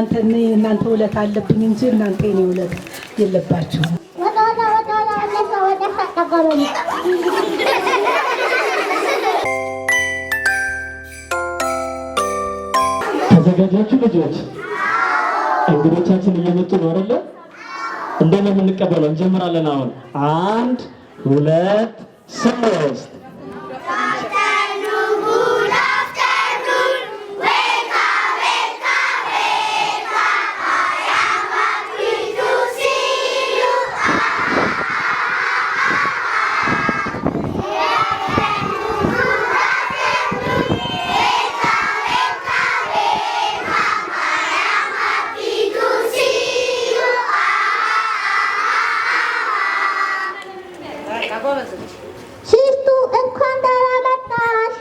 እናንተ ውለታ አለብኝ እንጂ እናንተ የኔ ውለታ የለባችሁም። ተዘጋጃችሁ ልጆች? እንግዶቻችን እየመጡ ነው አይደለ? እንደምን የምንቀበለው እንጀምራለን። አሁን 1 2 3 ሲስቱ እንኳን ደህና መጣሽ።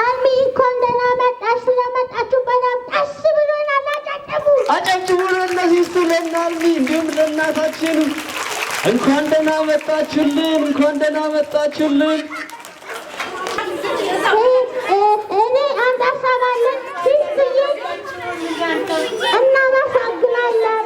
አልሚ እንኳን ደህና መጣሽ። ስለመጣችሁ በጣም ደስ ብሎናል። አጨብጭቡ ለሲስቱ ለአልሚ እንዲሁም ለእናታችን እንኳን ደህና መጣችሁልን፣ እንኳን ደህና መጣችሁልን። እኔ አንድ ሀሳብ አለኝ። ሲስትዬ እናመሰግናለን።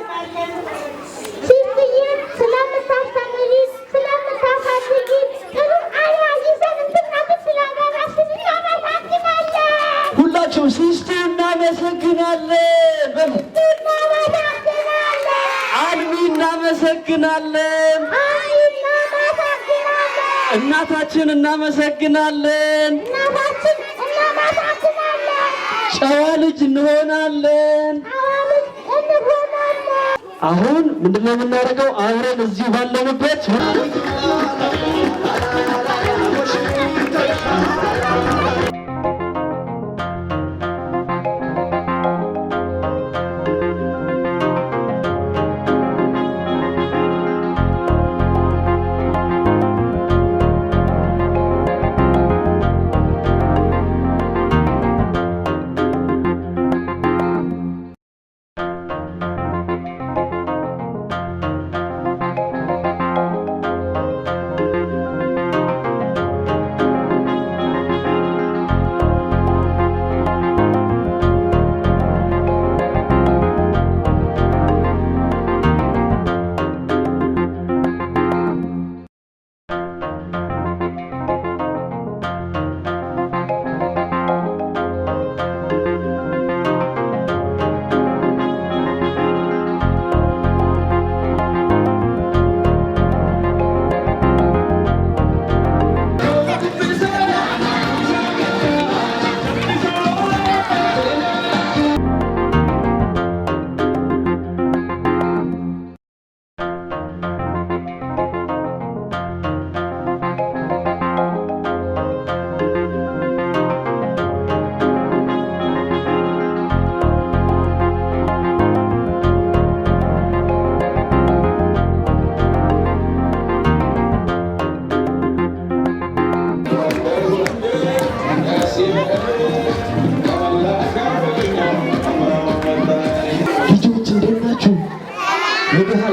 ሲስትዬ ስለምታስተምሪ ስለምታሳድጊ ጥሩ አርአያ ይዘን እንድናድግ ስላደረግሽን እናመሰግናለን። ሁላችሁም ሲስቱ እናመሰግናለን። አልሚ እናመሰግናለን። እናታችን እናመሰግናለን። ጨዋ ልጅ እንሆናለን። አሁን ምንድነው የምናደርገው? አብረን እዚሁ ባለንበት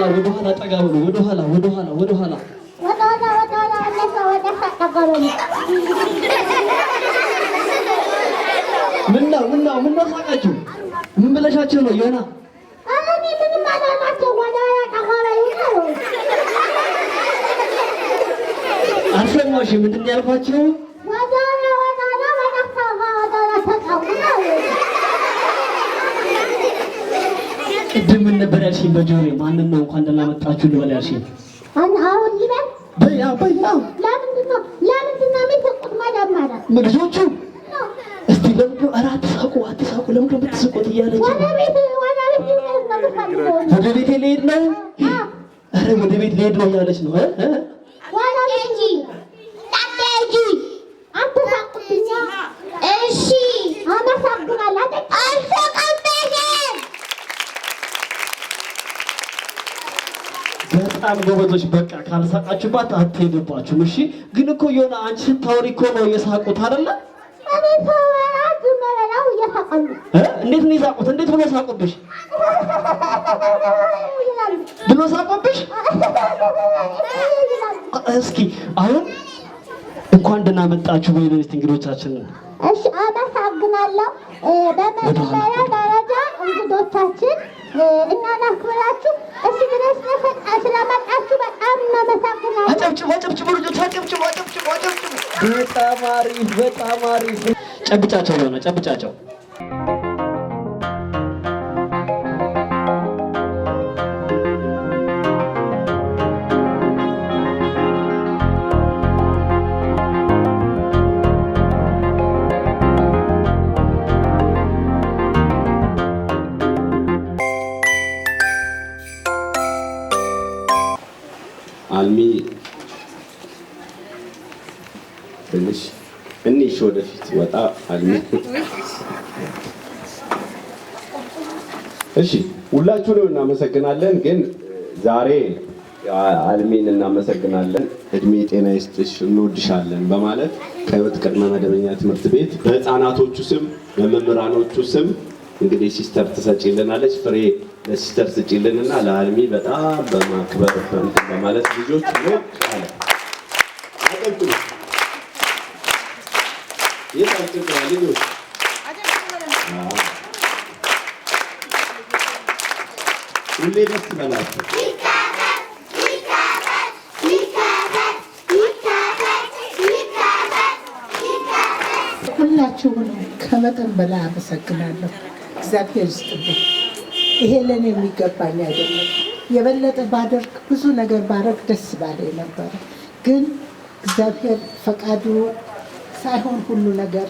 ወደኋላ ጠጋ ብሎ ወደኋላ ምነው ሳቃችሁ? ምን ብለሻቸው ነው ዮና? እኔ ምንም አላልኳቸው። ወደኋላ ጠጋ በሉ። አልሰማሁሽም። ምንድን ነው ያልኳቸው? ቅድም ምን ነበር ያልሽኝ? በጆሮዬ ማንን ነው እንኳን ደህና መጣችሁ ልበል ያልሽኝ? አሁን ይበል በያው ለምንድን ነው የሚስቁት? መጀመሪያ ልጆቹ እስቲ ለምንድን ነው አትሳቁ ለምንድን ነው የምትስቁት እያለች ወደ ቤቴ ልሄድ ነው። ኧረ ወደ ቤት ልሄድ ነው እያለች ነው። እሺ አመሰግናለሁ። በጣም ጎበዞች። በቃ ካልሳቃችሁባት አትሄድባችሁም። እሺ ግን እኮ የሆነ አንቺ ስታወሪ እኮ ነው የሳቁት አይደለ? እንዴት ነው የሳቁት? እንዴት ብሎ ሳቁብሽ? ብሎ ሳቁብሽ? እስኪ አሁን እንኳን ደህና መጣችሁ በይልን እስቲ እንግዶቻችንን። እሺ አመሰግናለሁ። በመጀመሪያ ደረጃ እንግዶቻችን እኛን አክብራችሁ እዚህ ድረስ ስለመጣችሁ በጣም እናመሰግናለን። አጨብጭቡ ልጆች አጨብጭቡ። በጣም አሪፍ። ጨብጫቸው ሆነ ጨብጫቸው። አልሚ ትንሽ ወደፊት ወጣ አልሚ። እሺ ሁላችሁንም እናመሰግናለን። ግን ዛሬ አልሚን እናመሰግናለን። እድሜ ጤና ይስጥሽ እንወድሻለን በማለት ከህይወት ቅድመ መደበኛ ትምህርት ቤት በህፃናቶቹ ስም በመምህራኖቹ ስም እንግዲህ ሲስተር ትሰጪልናለች። ፍሬ ለሲስተር ስጪልንና ለአልሚ በጣም በማክበር በማለት ልጆች ነው አለ አቀጥሉ የታጨቀ ልጆች ሁሌ ደስ ይበላችሁ። ሁላችሁም ከመጠን በላይ አመሰግናለሁ። እግዚአብሔር ይስጥልኝ። ይሄ ለኔ የሚገባኝ አይደለም። የበለጠ ባደርግ ብዙ ነገር ባረግ ደስ ባለኝ ነበር። ግን እግዚአብሔር ፈቃዱ ሳይሆን ሁሉ ነገር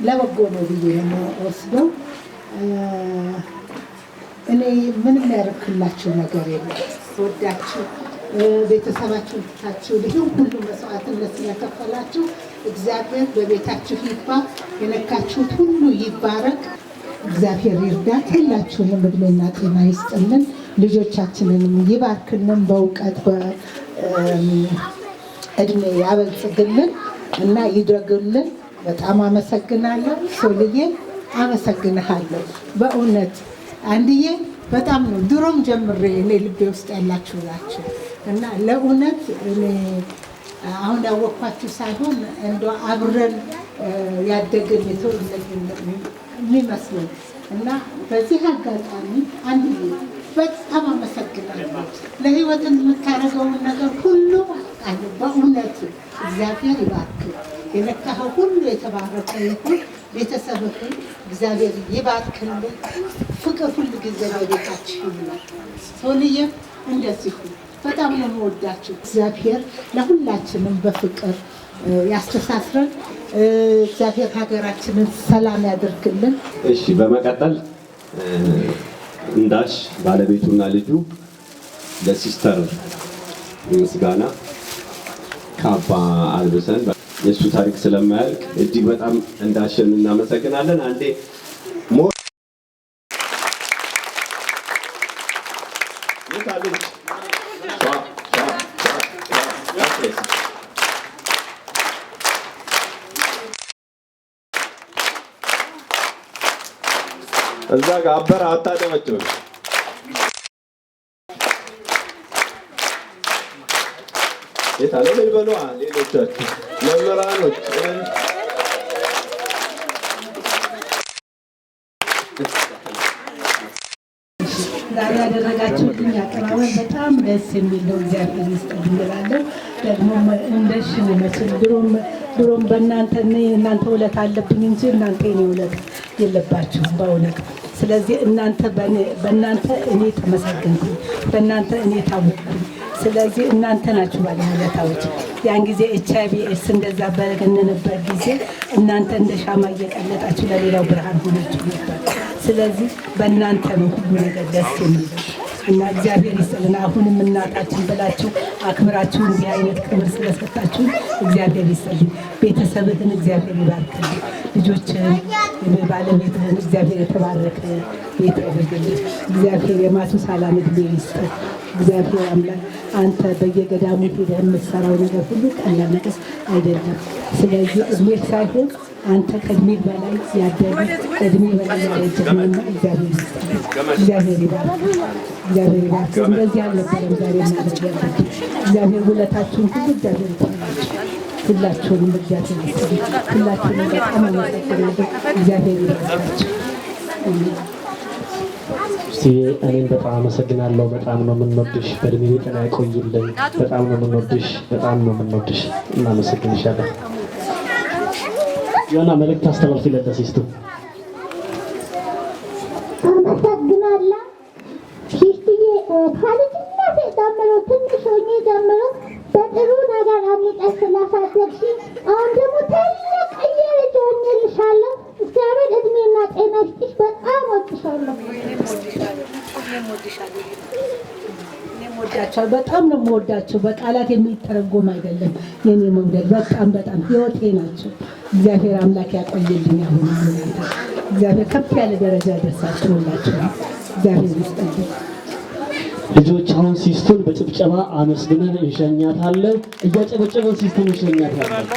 ለበጎ ነው ብዬ ነው ወስደው። እኔ ምንም ያደርክላችሁ ነገር የለም። ወዳችሁ ቤተሰባችሁን ትታችሁ ይህን ሁሉ መስዋዕትነት ስለከፈላችሁ እግዚአብሔር በቤታችሁ ይግባ። የነካችሁት ሁሉ ይባረክ። እግዚአብሔር ይርዳት። ሁላችሁንም እድሜና ጤና ይስጥልን። ልጆቻችንንም ይባርክልን። በእውቀት በእድሜ ያበልጽግልን እና ይድረግልን። በጣም አመሰግናለሁ። ሶልዬ አመሰግንሃለሁ በእውነት አንድዬ በጣም ነው ድሮም ጀምሬ እኔ ልቤ ውስጥ ያላችሁ ናችሁ እና ለእውነት እኔ አሁን ያወቅኳችሁ ሳይሆን እንደው አብረን ያደግን የተወለድን የሚመስለኝ እና በዚህ አጋጣሚ አንድዬ በጣም አመሰግናለሁ። ለህይወትን የምታደርገውን ነገር ሁሉ አለ። በእውነት እግዚአብሔር ይባርክ። የነካኸው ሁሉ የተባረከ ይሁን። ቤተሰብህን እግዚአብሔር ይባርክልን። ፍቅር ሁሉ ጊዜ በቤታችሁ ይሁን። ሶልዬም እንደዚሁ በጣም ነው የምወዳችሁ። እግዚአብሔር ለሁላችንም በፍቅር ያስተሳስረን። እግዚአብሔር ሀገራችንን ሰላም ያደርግልን። እሺ በመቀጠል እንዳሽ ባለቤቱና ልጁ ለሲስተር ምስጋና ካባ አልብሰን የእሱ ታሪክ ስለማያልቅ እጅግ በጣም እንዳሸን እናመሰግናለን። አንዴ እዛ ጋር አበራ አታጨበጭበ የታለ ልበሏ ሌሎቻችሁ መምህራኖች ዛሬ ያደረጋችሁልኝ አቀራረብ በጣም ደስ የሚል ነው። እግዚአብሔር ይስጥልኝ እላለሁ። ደግሞ እንደሽ መስል ድሮም እናንተ ውለት አለብኝ እንጂ እናንተ የኔ ውለት የለባችሁም በእውነት። ስለዚህ በእናንተ እኔ ተመሰገንኩኝ፣ በእናንተ እኔ ታወቅኩኝ። ስለዚህ እናንተ ናችሁ ባለውለታዎች። ያን ጊዜ HIV ኤድስ እንደዛ በገነነበት ጊዜ እናንተ እንደ ሻማ እየቀለጣችሁ ለሌላው ብርሃን ሆናችሁ ነበር። ስለዚህ በእናንተ ነው ሁሉ ነገር ደስ የሚለው እና እግዚአብሔር ይስጥልን። አሁንም እናታችን ብላችሁ አክብራችሁ እንዲህ አይነት ክብር ስለሰጣችሁ እግዚአብሔር ይስጥልን። ቤተሰብህን እግዚአብሔር ይባርክልን። ልጆችህን፣ ባለቤትህን እግዚአብሔር የተባረከ ቤት ያደርግልን። እግዚአብሔር የማቱሳላም ዕድሜ ይስጥህ። እግዚአብሔር አምላክ አንተ በየገዳሙ ሄደህ የምትሰራው ነገር ሁሉ ቀላል ነገር አይደለም። ስለዚህ እድሜ ሳይሆን አንተ ከእድሜ በላይ ያደገ ከእድሜ በላይ ያረጀህና እግዚአብሔር ይስጥህ። እግዚአብሔር ይባርክ። እግዚአብሔር ይባርክ። እንደዚህ አልነበረም ዛሬ እናደርጋለን። እግዚአብሔር ውለታችሁን ሁሉ እግዚአብሔር ይባርክ። ሁላችሁንም እግዚአብሔር ይስጥልኝ። ሁላችሁንም በጣም አመሰግናለሁ። እግዚአብሔር ይባርካችሁ። እኔም በጣም አመሰግናለሁ። በጣም ነው የምንወድሽ። በእድሜ ጤና ያቆይልን። በጣም ነው የምንወድሽ። በጣም ነው የምንወድሽ። እናመሰግንሻለን። ዮና መልእክት አስተላልፊለት ለሲስቱ። አመሰግናለሁ። ሲስትዬ ከልጅነቴ ጀምሮ ትንሽ ሆኜ ጀምሮ በጥሩ ነገር አምጠሽ ስላሳደግሽኝ አሁን ደግሞ ትልቅዬ ልጅ ሆኜልሻለሁ። እግዚአብሔር እድሜና ጤና ይስጥሽ። በጣም እወድሻለሁ። በጣም ነው የምወዳቸው። በቃላት የሚተረጎም አይደለም የኔ መውደድ። በጣም በጣም ህይወቴ ናቸው። እግዚአብሔር አምላክ ያቆየልኝ። አሁን እናንተ እግዚአብሔር ከፍ ያለ ደረጃ ያደርሳችሁላችሁ። እግዚአብሔር ይስጥልኝ። ልጆች አሁን ሲስቱን በጭብጨባ አመስግነን እንሸኛታለን። እያጨበጨበን ሲስቱን እንሸኛታለን።